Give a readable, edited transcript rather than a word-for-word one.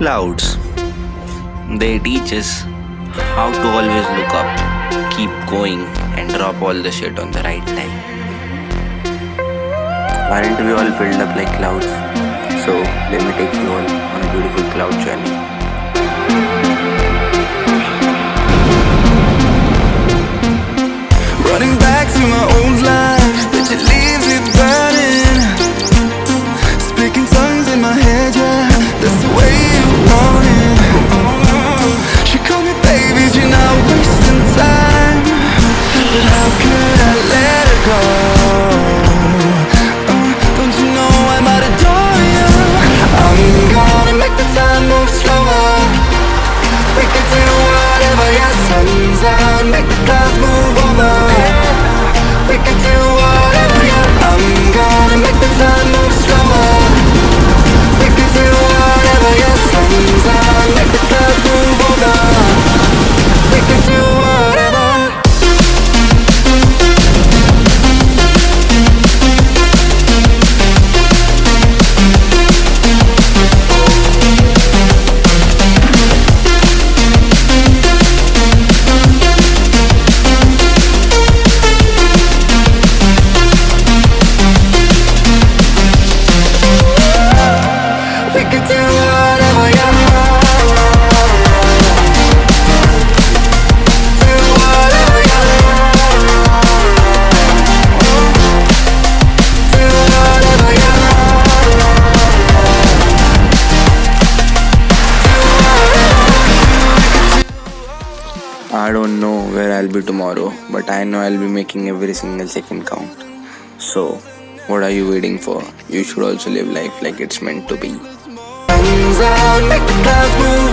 Clouds. They teach us how to always look up, keep going, and drop all the shit on the right time. Aren't we all filled up like clouds? So let me take you all on a beautiful cloud journey. Running back to my old life, but you leave it burning. Speaking tongues in my head, yeah, that's the way you want it. She called me baby, you're not wasting time. But how could I let her go? Don't you know I might adore you? I'm gonna make the time move slower. We could do whatever, yeah, sun's out, make the clouds move over. We could do whatever, yeah. I'm gonna make the time move slower. We could do whatever, yeah. Sun's out, make the clouds move over. We could do whatever. I don't know where I'll be tomorrow, but I know I'll be making every single second count. So, what are you waiting for? You should also live life like it's meant to be. Sun's out, make the clouds move